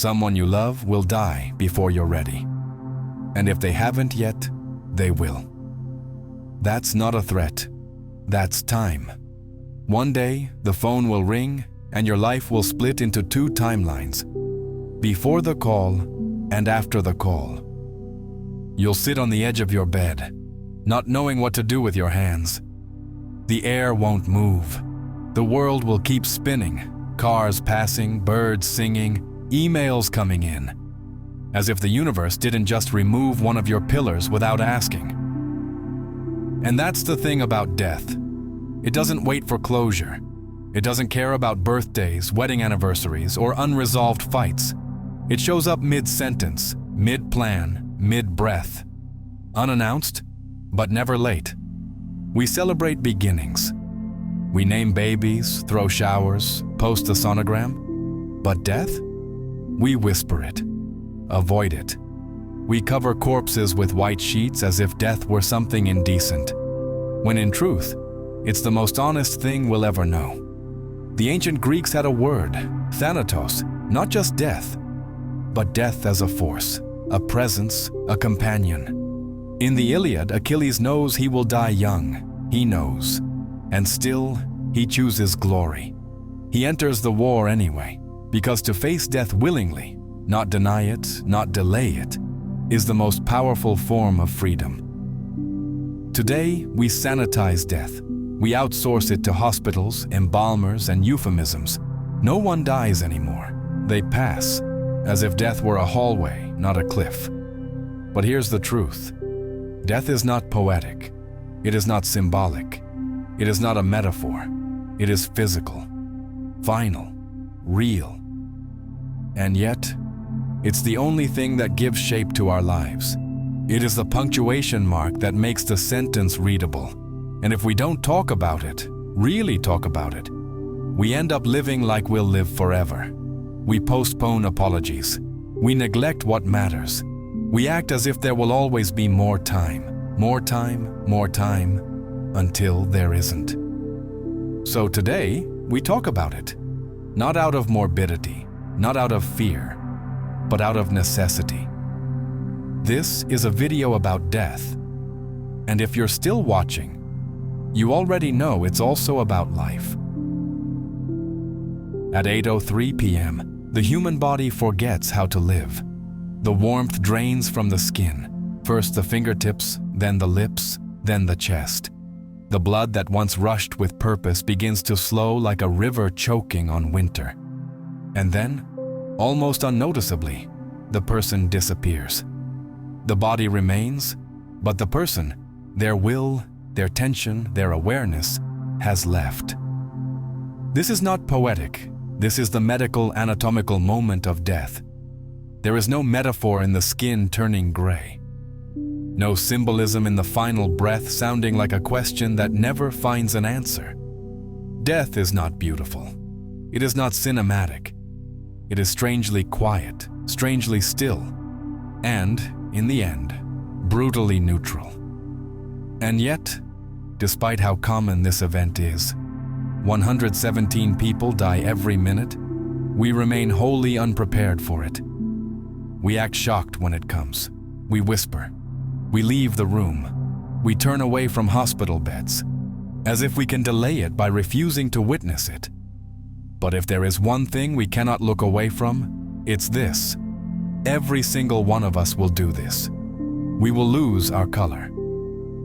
Someone you love will die before you're ready. And if they haven't yet, they will. That's not a threat. That's time. One day, the phone will ring and your life will split into two timelines. Before the call and after the call. You'll sit on the edge of your bed, not knowing what to do with your hands. The air won't move. The world will keep spinning. Cars passing, birds singing, emails coming in. As if the universe didn't just remove one of your pillars without asking. And that's the thing about death. It doesn't wait for closure. It doesn't care about birthdays, wedding anniversaries, or unresolved fights. It shows up mid-sentence, mid-plan, mid-breath. Unannounced, but never late. We celebrate beginnings. We name babies, throw showers, post a sonogram. But death? We whisper it, avoid it. We cover corpses with white sheets as if death were something indecent, when in truth, it's the most honest thing we'll ever know. The ancient Greeks had a word, thanatos, not just death, but death as a force, a presence, a companion. In the Iliad, Achilles knows he will die young, he knows, and still he chooses glory. He enters the war anyway, because to face death willingly, not deny it, not delay it, is the most powerful form of freedom. Today, we sanitize death. We outsource it to hospitals, embalmers, and euphemisms. No one dies anymore. They pass, as if death were a hallway, not a cliff. But here's the truth. Death is not poetic. It is not symbolic. It is not a metaphor. It is physical, final, real. And yet, it's the only thing that gives shape to our lives. It is the punctuation mark that makes the sentence readable. And if we don't talk about it, really talk about it, we end up living like we'll live forever. We postpone apologies. We neglect what matters. We act as if there will always be more time, more time, more time, until there isn't. So today, we talk about it. Not out of morbidity, not out of fear, but out of necessity. This is a video about death. And if you're still watching, you already know it's also about life. At 8:03 p.m., the human body forgets how to live. The warmth drains from the skin, first the fingertips, then the lips, then the chest. The blood that once rushed with purpose begins to slow like a river choking on winter. And then, almost unnoticeably, the person disappears. The body remains, but the person, their will, their tension, their awareness, has left. This is not poetic. This is the medical, anatomical moment of death. There is no metaphor in the skin turning gray. No symbolism in the final breath sounding like a question that never finds an answer. Death is not beautiful. It is not cinematic. It is strangely quiet, strangely still, and, in the end, brutally neutral. And yet, despite how common this event is, 117 people die every minute, we remain wholly unprepared for it. We act shocked when it comes. We whisper. We leave the room. We turn away from hospital beds, as if we can delay it by refusing to witness it. But if there is one thing we cannot look away from, it's this. Every single one of us will do this. We will lose our color.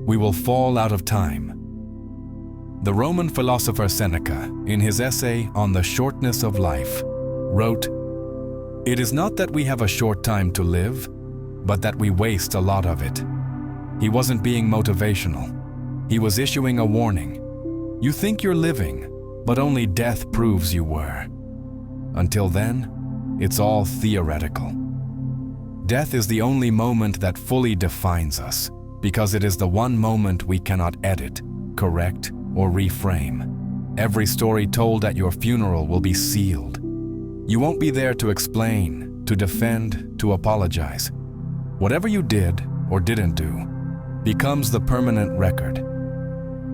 We will fall out of time. The Roman philosopher Seneca, in his essay on the shortness of life, wrote, "It is not that we have a short time to live, but that we waste a lot of it." He wasn't being motivational. He was issuing a warning. You think you're living, but only death proves you were. Until then, it's all theoretical. Death is the only moment that fully defines us, because it is the one moment we cannot edit, correct, or reframe. Every story told at your funeral will be sealed. You won't be there to explain, to defend, to apologize. Whatever you did or didn't do becomes the permanent record.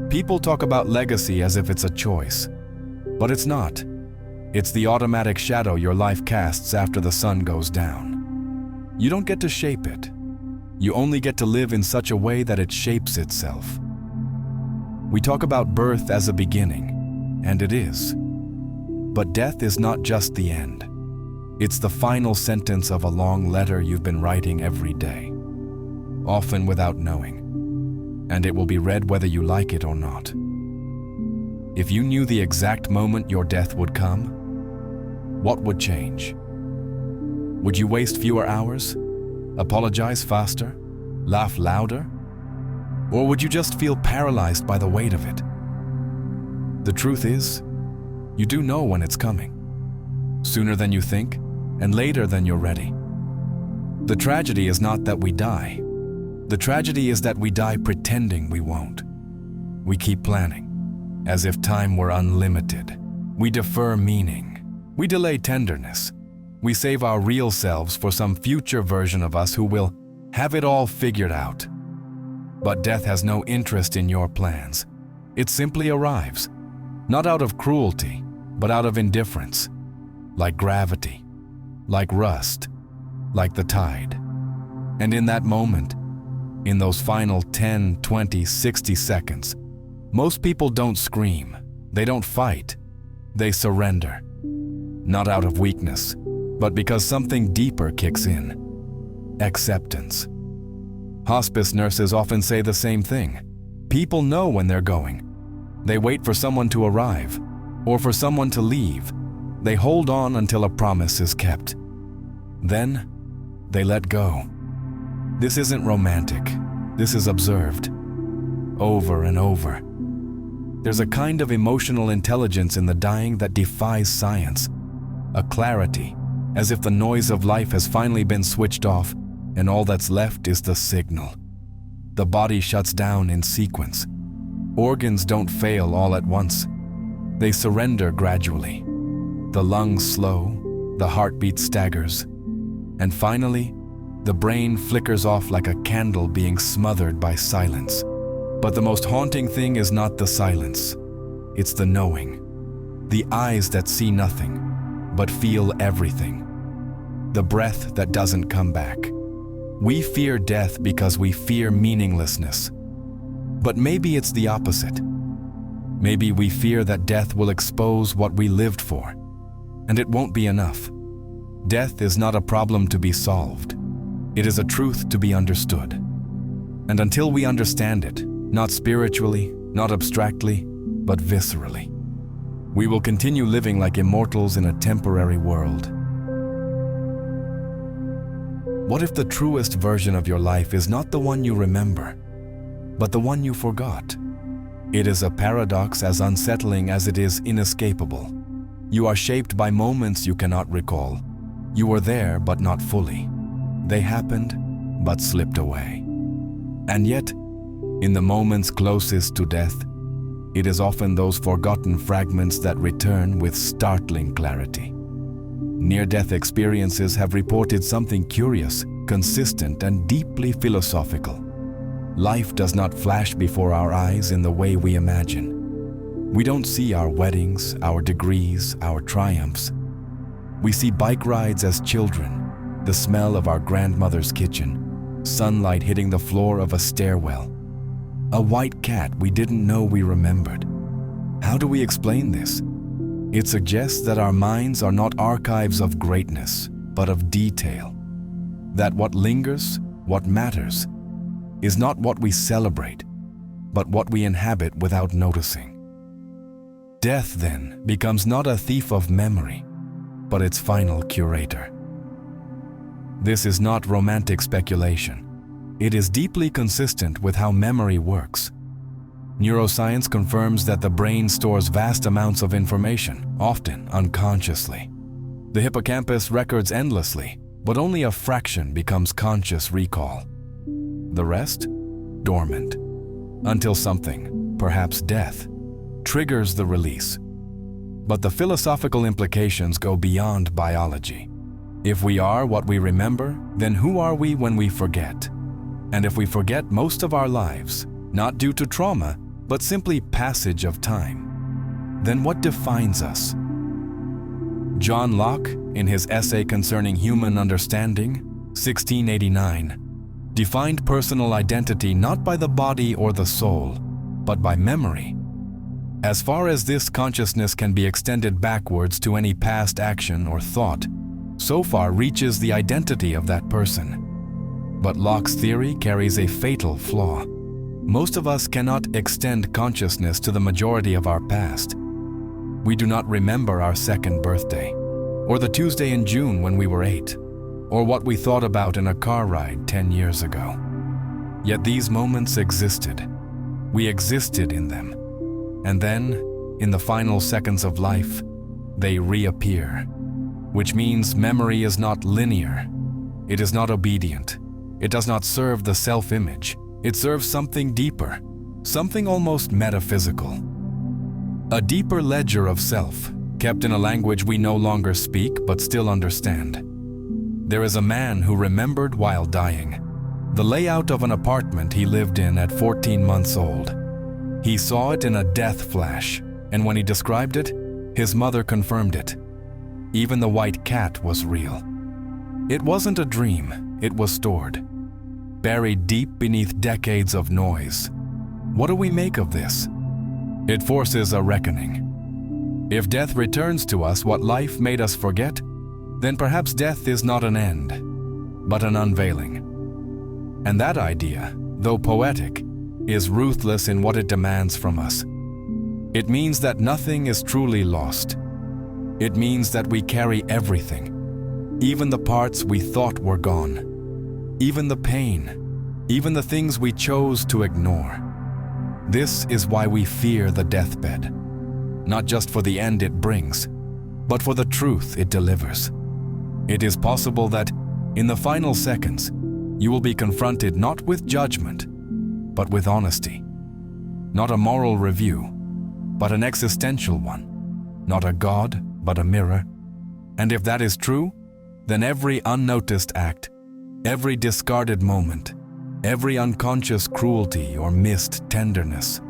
People talk about legacy as if it's a choice, but it's not. It's the automatic shadow your life casts after the sun goes down. You don't get to shape it. You only get to live in such a way that it shapes itself. We talk about birth as a beginning, and it is. But death is not just the end. It's the final sentence of a long letter you've been writing every day, often without knowing. And it will be read whether you like it or not. If you knew the exact moment your death would come, what would change? Would you waste fewer hours? Apologize faster? Laugh louder? Or would you just feel paralyzed by the weight of it? The truth is, you do know when it's coming. Sooner than you think, and later than you're ready. The tragedy is not that we die. The tragedy is that we die pretending we won't. We keep planning, as if time were unlimited. We defer meaning. We delay tenderness. We save our real selves for some future version of us who will have it all figured out. But death has no interest in your plans. It simply arrives, not out of cruelty, but out of indifference, like gravity, like rust, like the tide. And in that moment, in those final 10, 20, 60 seconds, most people don't scream, they don't fight, they surrender. Not out of weakness, but because something deeper kicks in. Acceptance. Hospice nurses often say the same thing. People know when they're going. They wait for someone to arrive, or for someone to leave. They hold on until a promise is kept. Then, they let go. This isn't romantic. This is observed. Over and over. There's a kind of emotional intelligence in the dying that defies science. A clarity, as if the noise of life has finally been switched off, and all that's left is the signal. The body shuts down in sequence. Organs don't fail all at once. They surrender gradually. The lungs slow, the heartbeat staggers, and finally, the brain flickers off like a candle being smothered by silence. But the most haunting thing is not the silence. It's the knowing. The eyes that see nothing, but feel everything. The breath that doesn't come back. We fear death because we fear meaninglessness. But maybe it's the opposite. Maybe we fear that death will expose what we lived for, and it won't be enough. Death is not a problem to be solved. It is a truth to be understood. And until we understand it, not spiritually, not abstractly, but viscerally, we will continue living like immortals in a temporary world. What if the truest version of your life is not the one you remember, but the one you forgot? It is a paradox as unsettling as it is inescapable. You are shaped by moments you cannot recall. You were there, but not fully. They happened, but slipped away. And yet, in the moments closest to death, it is often those forgotten fragments that return with startling clarity. Near-death experiences have reported something curious, consistent, and deeply philosophical. Life does not flash before our eyes in the way we imagine. We don't see our weddings, our degrees, our triumphs. We see bike rides as children, the smell of our grandmother's kitchen, sunlight hitting the floor of a stairwell, a white cat we didn't know we remembered. How do we explain this? It suggests that our minds are not archives of greatness, but of detail. That what lingers, what matters, is not what we celebrate, but what we inhabit without noticing. Death, then, becomes not a thief of memory, but its final curator. This is not romantic speculation. It is deeply consistent with how memory works. Neuroscience confirms that the brain stores vast amounts of information, often unconsciously. The hippocampus records endlessly, but only a fraction becomes conscious recall. The rest? Dormant. Until something, perhaps death, triggers the release. But the philosophical implications go beyond biology. If we are what we remember, then who are we when we forget? And if we forget most of our lives, not due to trauma, but simply passage of time, then what defines us? John Locke, in his essay concerning human understanding, 1689, defined personal identity not by the body or the soul, but by memory. As far as this consciousness can be extended backwards to any past action or thought, so far reaches the identity of that person. But Locke's theory carries a fatal flaw. Most of us cannot extend consciousness to the majority of our past. We do not remember our second birthday, or the Tuesday in June when we were 8, or what we thought about in a car ride 10 years ago. Yet these moments existed. We existed in them. And then, in the final seconds of life, they reappear. Which means memory is not linear. It is not obedient. It does not serve the self-image. It serves something deeper, something almost metaphysical. A deeper ledger of self, kept in a language we no longer speak but still understand. There is a man who remembered while dying the layout of an apartment he lived in at 14 months old. He saw it in a death flash, and when he described it, his mother confirmed it. Even the white cat was real. It wasn't a dream, it was stored, buried deep beneath decades of noise. What do we make of this? It forces a reckoning. If death returns to us what life made us forget, then perhaps death is not an end, but an unveiling. And that idea, though poetic, is ruthless in what it demands from us. It means that nothing is truly lost. It means that we carry everything, even the parts we thought were gone, even the pain, even the things we chose to ignore. This is why we fear the deathbed, not just for the end it brings, but for the truth it delivers. It is possible that, in the final seconds, you will be confronted not with judgment, but with honesty. Not a moral review, but an existential one. Not a God, but a mirror. And if that is true, then every unnoticed act, every discarded moment, every unconscious cruelty or missed tenderness,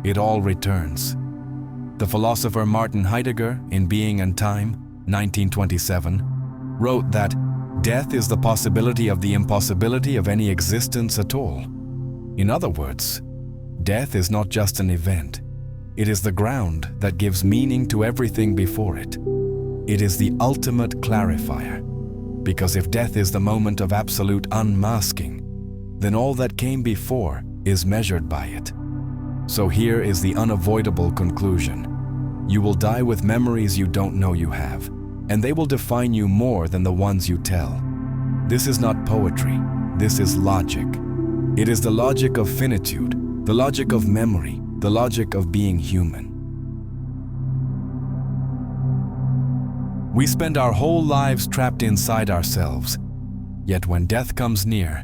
it all returns. The philosopher Martin Heidegger, in Being and Time, 1927, wrote that death is the possibility of the impossibility of any existence at all. In other words, death is not just an event. It is the ground that gives meaning to everything before it. It is the ultimate clarifier. Because if death is the moment of absolute unmasking, then all that came before is measured by it. So here is the unavoidable conclusion. You will die with memories you don't know you have, and they will define you more than the ones you tell. This is not poetry. This is logic. It is the logic of finitude, the logic of memory, the logic of being human. We spend our whole lives trapped inside ourselves, yet when death comes near,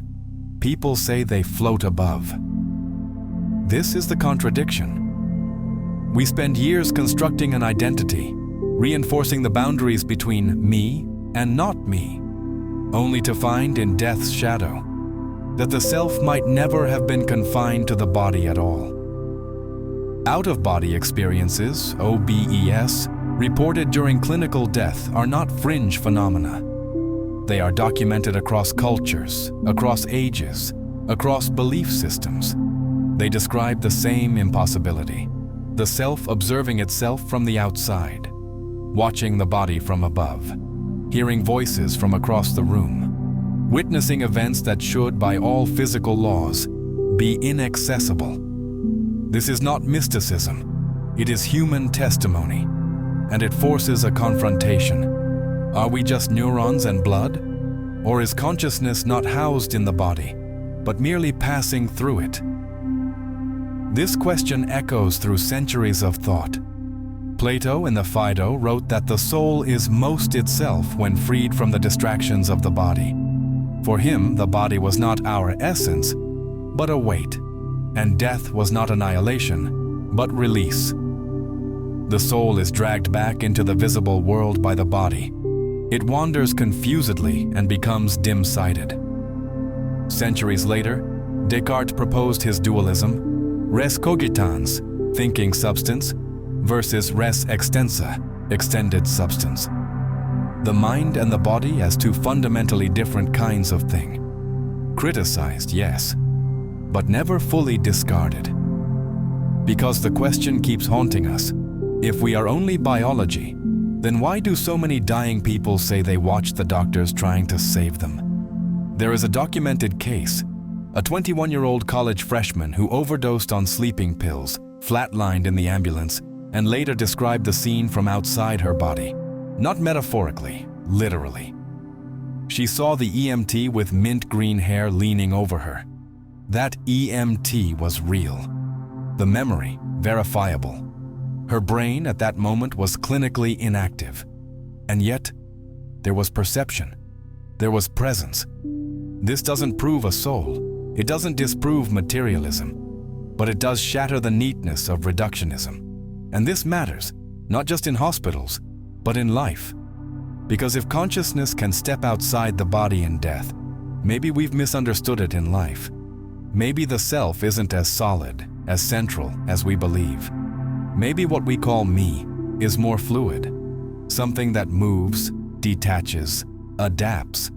people say they float above. This is the contradiction. We spend years constructing an identity, reinforcing the boundaries between me and not me, only to find in death's shadow that the self might never have been confined to the body at all. Out-of-body experiences, OBES, reported during clinical death are not fringe phenomena. They are documented across cultures, across ages, across belief systems. They describe the same impossibility, the self observing itself from the outside, watching the body from above, hearing voices from across the room, witnessing events that should, by all physical laws, be inaccessible. This is not mysticism, it is human testimony, and it forces a confrontation. Are we just neurons and blood? Or is consciousness not housed in the body, but merely passing through it? This question echoes through centuries of thought. Plato in the Phaedo wrote that the soul is most itself when freed from the distractions of the body. For him, the body was not our essence, but a weight, and death was not annihilation, but release. The soul is dragged back into the visible world by the body. It wanders confusedly and becomes dim-sighted. Centuries later, Descartes proposed his dualism, res cogitans, thinking substance, versus res extensa, extended substance. The mind and the body as two fundamentally different kinds of thing. Criticized, yes, but never fully discarded. Because the question keeps haunting us, if we are only biology, then why do so many dying people say they watch the doctors trying to save them? There is a documented case, a 21-year-old college freshman who overdosed on sleeping pills, flatlined in the ambulance, and later described the scene from outside her body. Not metaphorically, literally. She saw the EMT with mint green hair leaning over her. That EMT was real. The memory, verifiable. Her brain at that moment was clinically inactive. And yet, there was perception. There was presence. This doesn't prove a soul. It doesn't disprove materialism. But it does shatter the neatness of reductionism. And this matters, not just in hospitals, but in life. Because if consciousness can step outside the body in death, maybe we've misunderstood it in life. Maybe the self isn't as solid, as central as we believe. Maybe what we call me is more fluid, something that moves, detaches, adapts.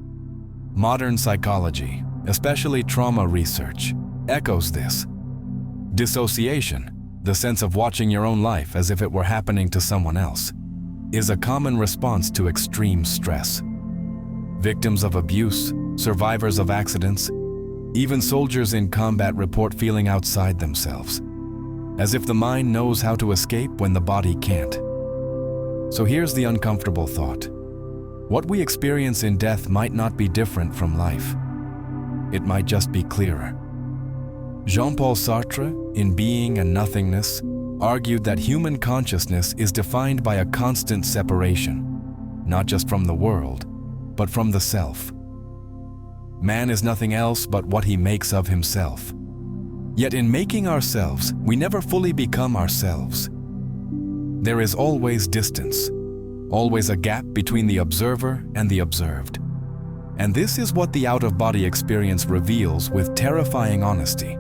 Modern psychology, especially trauma research, echoes this. Dissociation, the sense of watching your own life as if it were happening to someone else, is a common response to extreme stress. Victims of abuse, survivors of accidents, even soldiers in combat report feeling outside themselves, as if the mind knows how to escape when the body can't. So here's the uncomfortable thought. What we experience in death might not be different from life. It might just be clearer. Jean-Paul Sartre, in Being and Nothingness, argued that human consciousness is defined by a constant separation, not just from the world, but from the self. Man is nothing else but what he makes of himself. Yet in making ourselves, we never fully become ourselves. There is always distance, always a gap between the observer and the observed. And this is what the out-of-body experience reveals with terrifying honesty.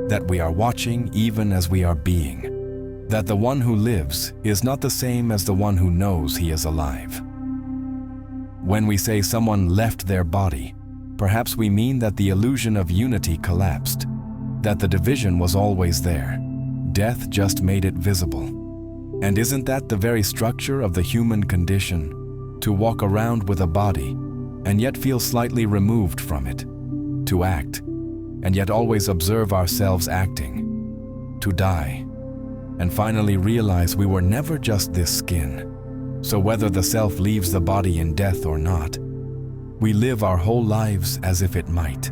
That we are watching even as we are being. That the one who lives is not the same as the one who knows he is alive. When we say someone left their body, perhaps we mean that the illusion of unity collapsed, that the division was always there. Death just made it visible. And isn't that the very structure of the human condition? To walk around with a body, and yet feel slightly removed from it. To act, and yet always observe ourselves acting. To die, and finally realize we were never just this skin. So whether the self leaves the body in death or not, we live our whole lives as if it might.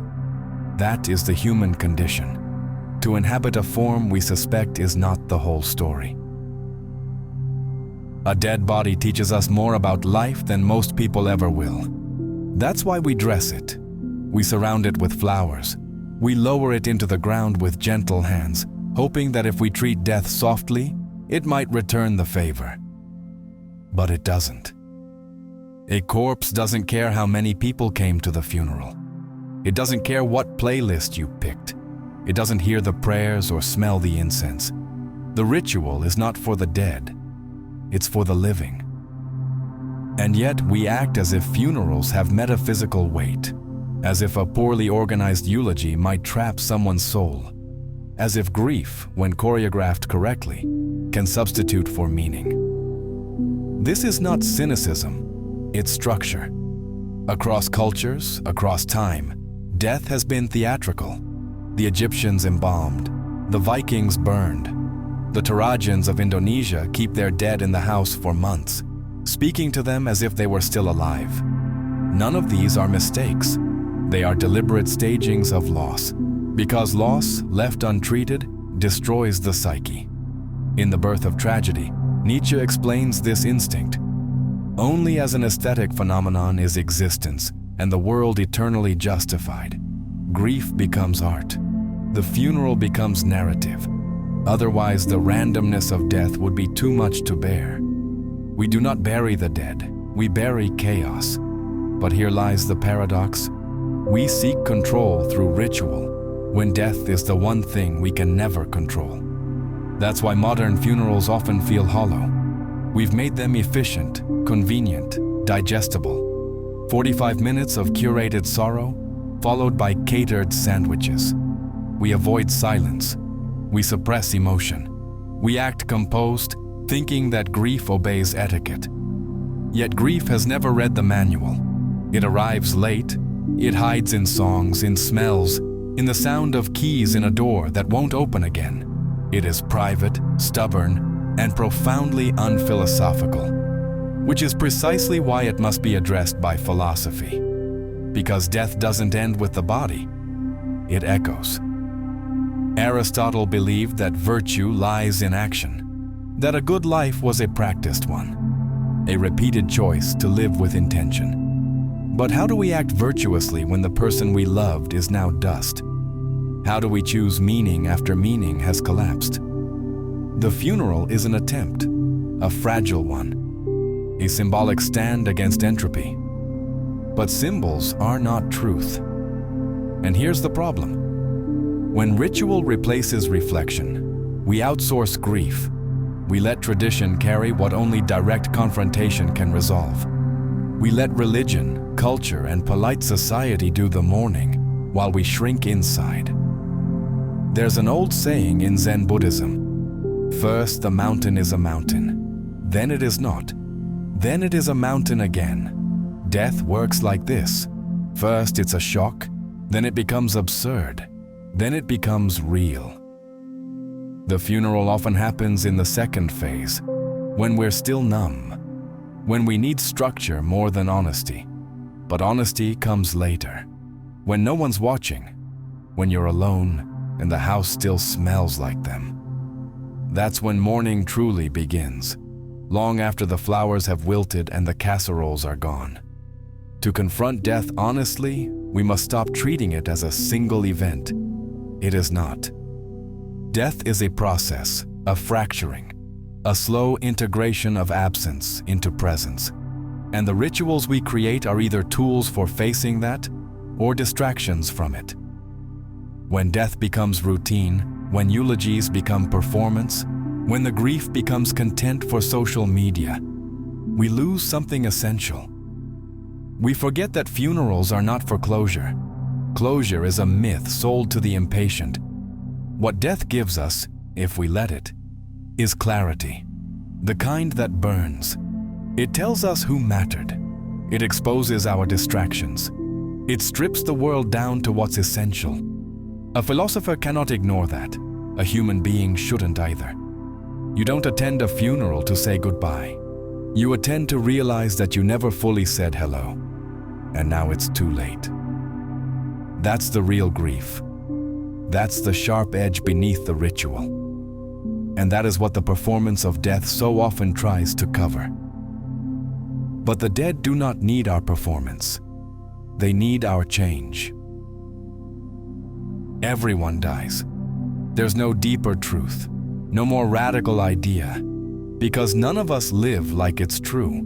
That is the human condition. To inhabit a form we suspect is not the whole story. A dead body teaches us more about life than most people ever will. That's why we dress it. We surround it with flowers. We lower it into the ground with gentle hands, hoping that if we treat death softly, it might return the favor. But it doesn't. A corpse doesn't care how many people came to the funeral. It doesn't care what playlist you picked. It doesn't hear the prayers or smell the incense. The ritual is not for the dead. It's for the living. And yet we act as if funerals have metaphysical weight, as if a poorly organized eulogy might trap someone's soul, as if grief, when choreographed correctly, can substitute for meaning. This is not cynicism, it's structure. Across cultures, across time, death has been theatrical. The Egyptians embalmed, the Vikings burned. The Torajans of Indonesia keep their dead in the house for months, speaking to them as if they were still alive. None of these are mistakes. They are deliberate stagings of loss, because loss, left untreated, destroys the psyche. In The Birth of Tragedy, Nietzsche explains this instinct. Only as an aesthetic phenomenon is existence and the world eternally justified. Grief becomes art. The funeral becomes narrative. Otherwise, the randomness of death would be too much to bear. We do not bury the dead, we bury chaos. But here lies the paradox. We seek control through ritual, when death is the one thing we can never control. That's why modern funerals often feel hollow. We've made them efficient, convenient, digestible. 45 minutes of curated sorrow, followed by catered sandwiches. We avoid silence. We suppress emotion. We act composed, thinking that grief obeys etiquette. Yet grief has never read the manual. It arrives late. It hides in songs, in smells, in the sound of keys in a door that won't open again. It is private, stubborn, and profoundly unphilosophical, which is precisely why it must be addressed by philosophy. Because death doesn't end with the body, it echoes. Aristotle believed that virtue lies in action, that a good life was a practiced one, a repeated choice to live with intention. But how do we act virtuously when the person we loved is now dust? How do we choose meaning after meaning has collapsed? The funeral is an attempt, a fragile one, a symbolic stand against entropy. But symbols are not truth. And here's the problem. When ritual replaces reflection, we outsource grief. We let tradition carry what only direct confrontation can resolve. We let religion, culture, and polite society do the mourning while we shrink inside. There's an old saying in Zen Buddhism: first the mountain is a mountain, then it is not, then it is a mountain again. Death works like this. First it's a shock, then it becomes absurd, then it becomes real. The funeral often happens in the second phase, when we're still numb, when we need structure more than honesty. But honesty comes later, when no one's watching, when you're alone and the house still smells like them. That's when mourning truly begins, long after the flowers have wilted and the casseroles are gone. To confront death honestly, we must stop treating it as a single event. It is not. Death is a process, a fracturing, a slow integration of absence into presence. And the rituals we create are either tools for facing that or distractions from it. When death becomes routine, when eulogies become performance, when the grief becomes content for social media, we lose something essential. We forget that funerals are not for closure. Closure is a myth sold to the impatient. What death gives us, if we let it, is clarity, the kind that burns. It tells us who mattered. It exposes our distractions. It strips the world down to what's essential. A philosopher cannot ignore that. A human being shouldn't either. You don't attend a funeral to say goodbye. You attend to realize that you never fully said hello, and now it's too late. That's the real grief. That's the sharp edge beneath the ritual. And that is what the performance of death so often tries to cover. But the dead do not need our performance. They need our change. Everyone dies. There's no deeper truth, no more radical idea, because none of us live like it's true.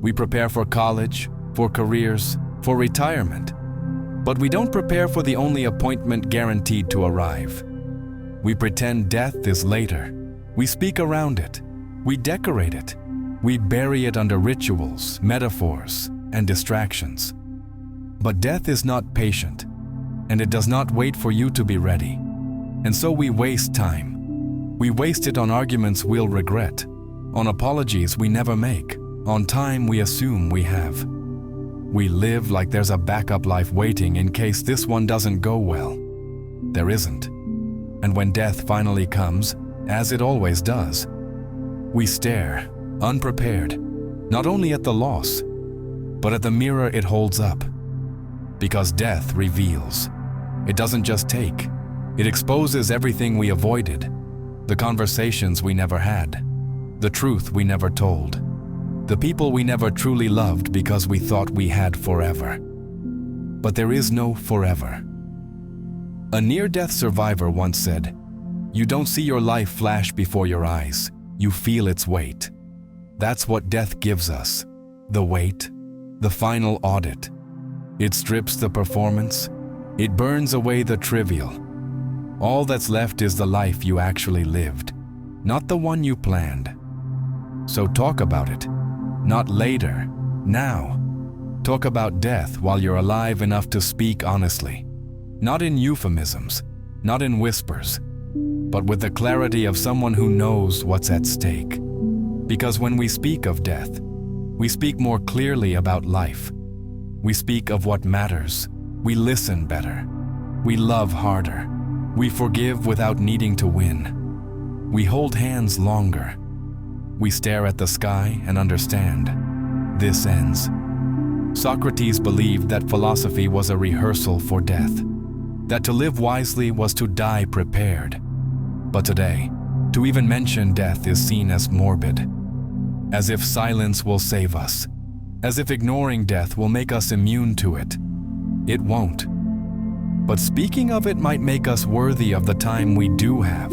We prepare for college, for careers, for retirement, but we don't prepare for the only appointment guaranteed to arrive. We pretend death is later. We speak around it. We decorate it. We bury it under rituals, metaphors, and distractions. But death is not patient, and it does not wait for you to be ready. And so we waste time. We waste it on arguments we'll regret, on apologies we never make, on time we assume we have. We live like there's a backup life waiting in case this one doesn't go well. There isn't. And when death finally comes, as it always does, we stare, unprepared, not only at the loss, but at the mirror it holds up. Because death reveals. It doesn't just take. It exposes everything we avoided, the conversations we never had, the truth we never told, the people we never truly loved because we thought we had forever. But there is no forever. A near-death survivor once said, "You don't see your life flash before your eyes, you feel its weight." That's what death gives us, the weight, the final audit. It strips the performance, it burns away the trivial. All that's left is the life you actually lived, not the one you planned. So talk about it. Not later, now. Talk about death while you're alive enough to speak honestly. Not in euphemisms, not in whispers, but with the clarity of someone who knows what's at stake. Because when we speak of death, we speak more clearly about life. We speak of what matters. We listen better. We love harder. We forgive without needing to win. We hold hands longer. We stare at the sky and understand. This ends. Socrates believed that philosophy was a rehearsal for death, that to live wisely was to die prepared. But today, to even mention death is seen as morbid, as if silence will save us, as if ignoring death will make us immune to it. It won't. But speaking of it might make us worthy of the time we do have.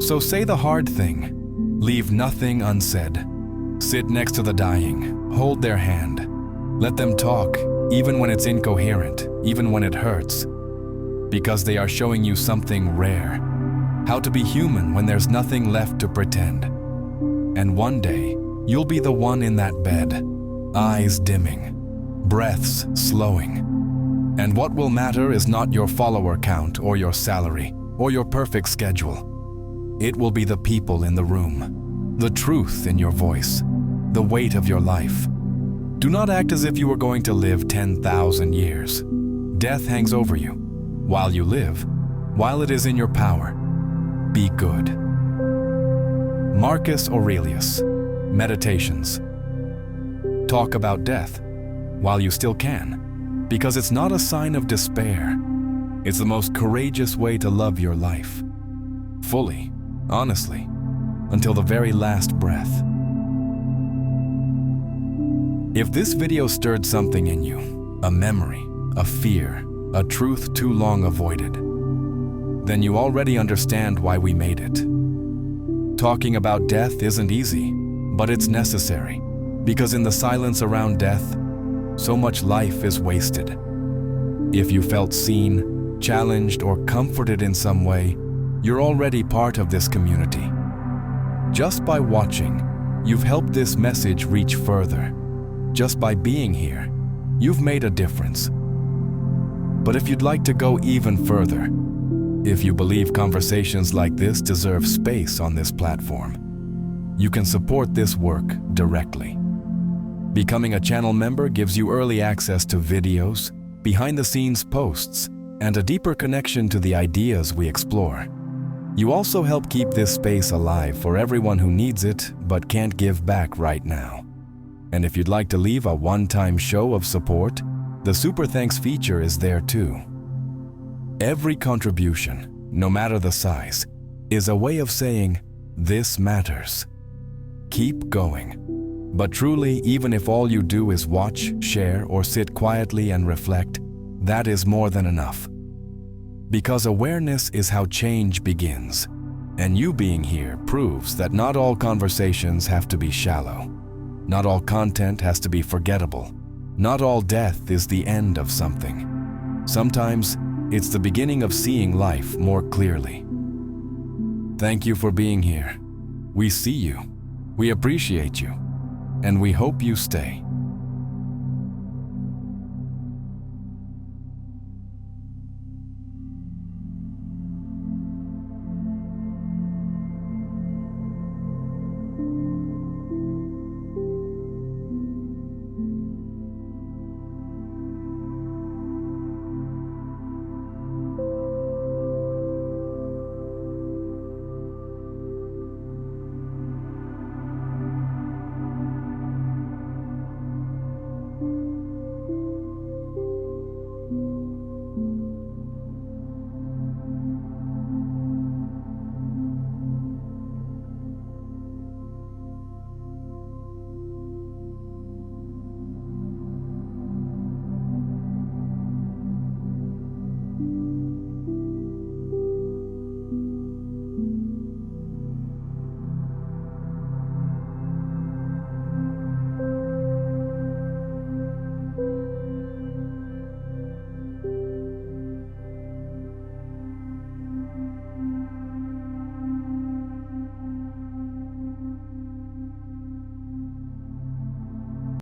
So say the hard thing. Leave nothing unsaid. Sit next to the dying. Hold their hand. Let them talk, even when it's incoherent, even when it hurts. Because they are showing you something rare. How to be human when there's nothing left to pretend. And one day, you'll be the one in that bed, eyes dimming, breaths slowing. And what will matter is not your follower count or your salary or your perfect schedule. It will be the people in the room, the truth in your voice, the weight of your life. Do not act as if you were going to live 10,000 years. Death hangs over you. While you live, while it is in your power, be good. Marcus Aurelius, Meditations. Talk about death while you still can, because it's not a sign of despair. It's the most courageous way to love your life. Fully, honestly, until the very last breath. If this video stirred something in you, a memory, a fear, a truth too long avoided, then you already understand why we made it. Talking about death isn't easy, but it's necessary, because in the silence around death, so much life is wasted. If you felt seen, challenged, or comforted in some way, you're already part of this community. Just by watching, you've helped this message reach further. Just by being here, you've made a difference. But if you'd like to go even further, if you believe conversations like this deserve space on this platform, you can support this work directly. Becoming a channel member gives you early access to videos, behind-the-scenes posts, and a deeper connection to the ideas we explore. You also help keep this space alive for everyone who needs it but can't give back right now. And if you'd like to leave a one-time show of support, the Super Thanks feature is there too. Every contribution, no matter the size, is a way of saying, this matters. Keep going. But truly, even if all you do is watch, share, or sit quietly and reflect, that is more than enough. Because awareness is how change begins. And you being here proves that not all conversations have to be shallow. Not all content has to be forgettable. Not all death is the end of something. Sometimes, it's the beginning of seeing life more clearly. Thank you for being here. We see you, we appreciate you, and we hope you stay.